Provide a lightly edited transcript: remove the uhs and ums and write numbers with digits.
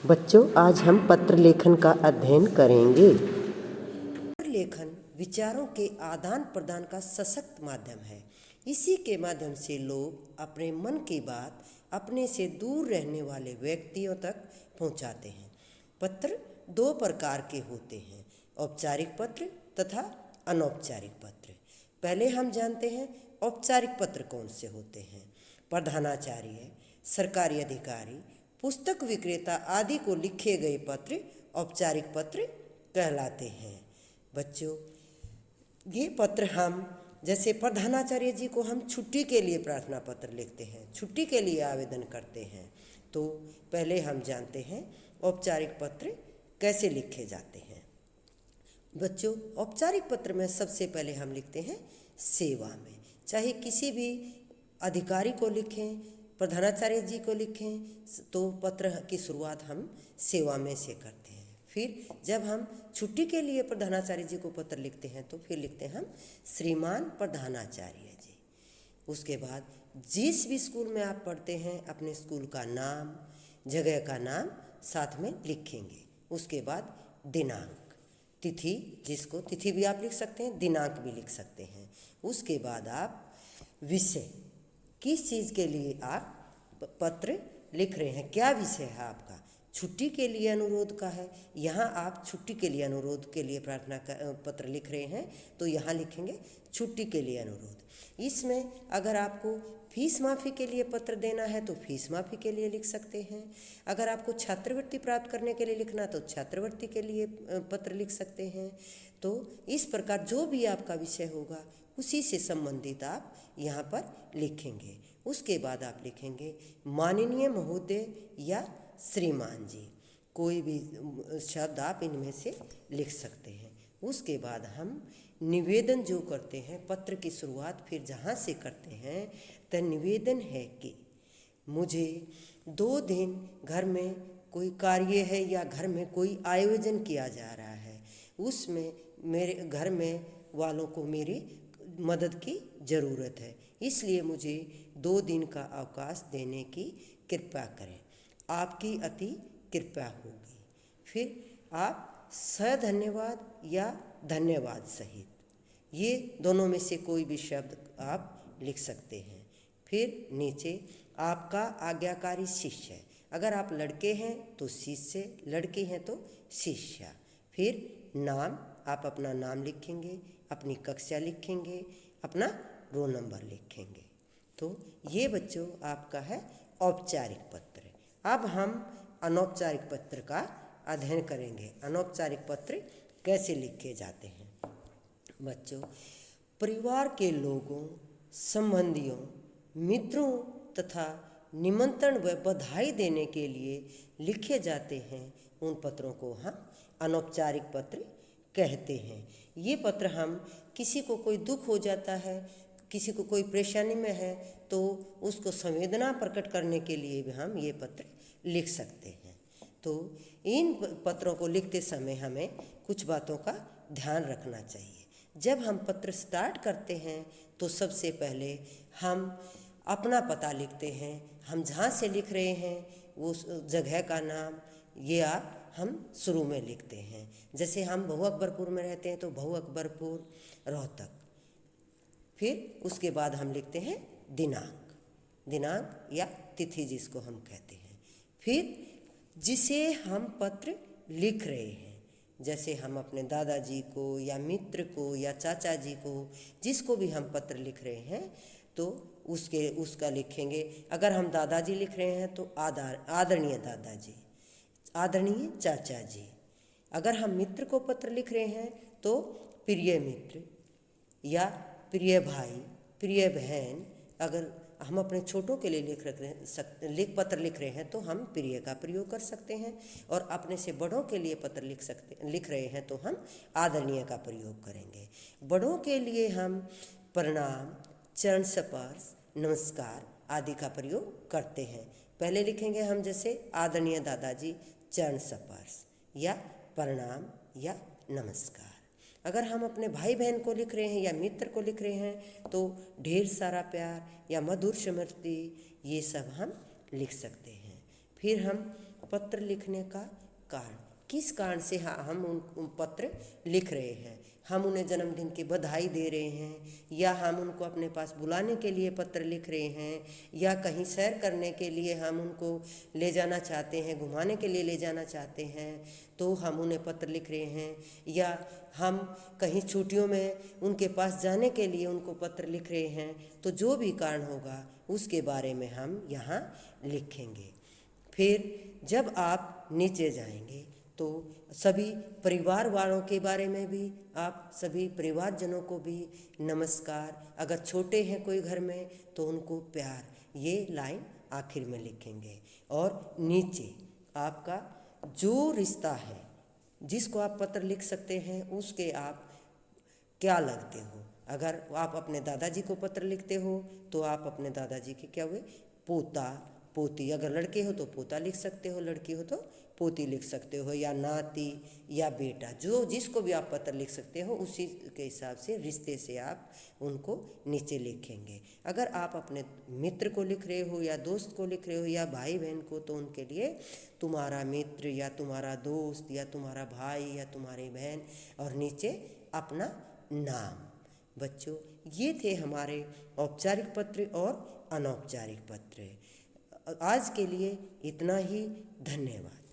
बच्चों, आज हम पत्र लेखन का अध्ययन करेंगे। पत्र लेखन विचारों के आदान प्रदान का सशक्त माध्यम है। इसी के माध्यम से लोग अपने मन की बात अपने से दूर रहने वाले व्यक्तियों तक पहुंचाते हैं। पत्र दो प्रकार के होते हैं, औपचारिक पत्र तथा अनौपचारिक पत्र। पहले हम जानते हैं औपचारिक पत्र कौन से होते हैं। प्रधानाचार्य, सरकारी अधिकारी, पुस्तक विक्रेता आदि को लिखे गए पत्र औपचारिक पत्र कहलाते हैं। बच्चों, ये पत्र हम जैसे प्रधानाचार्य जी को हम छुट्टी के लिए प्रार्थना पत्र लिखते हैं, छुट्टी के लिए आवेदन करते हैं। तो पहले हम जानते हैं औपचारिक पत्र कैसे लिखे जाते हैं। बच्चों, औपचारिक पत्र में सबसे पहले हम लिखते हैं सेवा में, चाहे किसी भी अधिकारी को लिखें, प्रधानाचार्य जी को लिखें, तो पत्र की शुरुआत हम सेवा में से करते हैं। फिर जब हम छुट्टी के लिए प्रधानाचार्य जी को पत्र लिखते हैं तो फिर लिखते हैं हम श्रीमान प्रधानाचार्य जी। उसके बाद जिस भी स्कूल में आप पढ़ते हैं अपने स्कूल का नाम, जगह का नाम साथ में लिखेंगे। उसके बाद दिनांक, तिथि, जिसको तिथि भी आप लिख सकते हैं, दिनांक भी लिख सकते हैं। उसके बाद आप विषय, किस चीज़ के लिए आप पत्र लिख रहे हैं, क्या विषय है आपका। छुट्टी के लिए अनुरोध का है, यहाँ आप छुट्टी के लिए अनुरोध के लिए प्रार्थना का पत्र लिख रहे हैं तो यहाँ लिखेंगे छुट्टी के लिए अनुरोध। इसमें अगर आपको फीस माफ़ी के लिए पत्र देना है तो फीस माफ़ी के लिए लिख सकते हैं। अगर आपको छात्रवृत्ति प्राप्त करने के लिए लिखना तो छात्रवृत्ति के लिए पत्र लिख सकते हैं। तो इस प्रकार जो भी आपका विषय होगा उसी से संबंधित आप यहाँ पर लिखेंगे। उसके बाद आप लिखेंगे माननीय महोदय या श्रीमान जी, कोई भी शब्द आप इनमें से लिख सकते हैं। उसके बाद हम निवेदन जो करते हैं, पत्र की शुरुआत फिर जहाँ से करते हैं, तो निवेदन है कि मुझे 2 दिन घर में कोई कार्य है या घर में कोई आयोजन किया जा रहा है, उसमें मेरे घर में वालों को मेरी मदद की ज़रूरत है, इसलिए मुझे 2 दिन का अवकाश देने की कृपा करें, आपकी अति कृपा होगी। फिर आप धन्यवाद या धन्यवाद सहित, ये दोनों में से कोई भी शब्द आप लिख सकते हैं। फिर नीचे आपका आज्ञाकारी शिष्य, अगर आप लड़के हैं तो शिष्य, लड़की हैं तो शिष्या। फिर नाम, आप अपना नाम लिखेंगे, अपनी कक्षा लिखेंगे, अपना रोल नंबर लिखेंगे। तो ये बच्चों आपका है औपचारिक पत्र। अब हम अनौपचारिक पत्र का अध्ययन करेंगे। अनौपचारिक पत्र कैसे लिखे जाते हैं। बच्चों, परिवार के लोगों, संबंधियों, मित्रों तथा निमंत्रण व बधाई देने के लिए लिखे जाते हैं, उन पत्रों को हम अनौपचारिक पत्र कहते हैं। ये पत्र हम किसी को कोई दुख हो जाता है, किसी को कोई परेशानी में है, तो उसको संवेदना प्रकट करने के लिए भी हम ये पत्र लिख सकते हैं। तो इन पत्रों को लिखते समय हमें कुछ बातों का ध्यान रखना चाहिए। जब हम पत्र स्टार्ट करते हैं तो सबसे पहले हम अपना पता लिखते हैं, हम जहाँ से लिख रहे हैं वो जगह का नाम, ये आप हम शुरू में लिखते हैं। जैसे हम बहु अकबरपुर में रहते हैं तो बहु अकबरपुर रोहतक। फिर उसके बाद हम लिखते हैं दिनांक, दिनांक या तिथि जिसको हम कहते हैं। फिर जिसे हम पत्र लिख रहे हैं, जैसे हम अपने दादाजी को या मित्र को या चाचा जी को, जिसको भी हम पत्र लिख रहे हैं तो उसका लिखेंगे। अगर हम दादाजी लिख रहे हैं तो आदरणीय दादाजी, आदरणीय चाचा जी। अगर हम मित्र को पत्र लिख रहे हैं तो प्रिय मित्र या प्रिय भाई, प्रिय बहन। अगर हम अपने छोटों के लिए पत्र लिख रहे हैं तो हम प्रिय का प्रयोग कर सकते हैं, और अपने से बड़ों के लिए पत्र लिख रहे हैं तो हम आदरणीय का प्रयोग करेंगे। बड़ों के लिए हम प्रणाम, चरण स्पर्श, नमस्कार आदि का प्रयोग करते हैं। पहले लिखेंगे हम जैसे आदरणीय दादाजी, चरण स्पर्श या प्रणाम या नमस्कार। अगर हम अपने भाई बहन को लिख रहे हैं या मित्र को लिख रहे हैं तो ढेर सारा प्यार या मधुर स्मृति, ये सब हम लिख सकते हैं। फिर हम पत्र लिखने का कारण, किस कारण से हम उन पत्र लिख रहे हैं। हम उन्हें जन्मदिन की बधाई दे रहे हैं, या हम उनको अपने पास बुलाने के लिए पत्र लिख रहे हैं, या कहीं सैर करने के लिए हम उनको ले जाना चाहते हैं, घुमाने के लिए ले जाना चाहते हैं तो हम उन्हें पत्र लिख रहे हैं, या हम कहीं छुट्टियों में उनके पास जाने के लिए उनको पत्र लिख रहे हैं। तो जो भी कारण होगा उसके बारे में हम यहाँ लिखेंगे। फिर जब आप नीचे जाएंगे तो सभी परिवार वालों के बारे में भी आप सभी परिवारजनों को भी नमस्कार, अगर छोटे हैं कोई घर में तो उनको प्यार, ये लाइन आखिर में लिखेंगे। और नीचे आपका जो रिश्ता है जिसको आप पत्र लिख सकते हैं उसके आप क्या लगते हो। अगर आप अपने दादाजी को पत्र लिखते हो तो आप अपने दादाजी के क्या हुए, पोता पोती। अगर लड़के हो तो पोता लिख सकते हो, लड़की हो तो पोती लिख सकते हो, या नाती या बेटा, जो जिसको भी आप पत्र लिख सकते हो उसी के हिसाब से रिश्ते से आप उनको नीचे लिखेंगे। अगर आप अपने मित्र को लिख रहे हो या दोस्त को लिख रहे हो या भाई बहन को तो उनके लिए तुम्हारा मित्र या तुम्हारा दोस्त या तुम्हारा भाई या तुम्हारी बहन, और नीचे अपना नाम। बच्चों, ये थे हमारे औपचारिक पत्र और अनौपचारिक पत्र। आज के लिए इतना ही। धन्यवाद।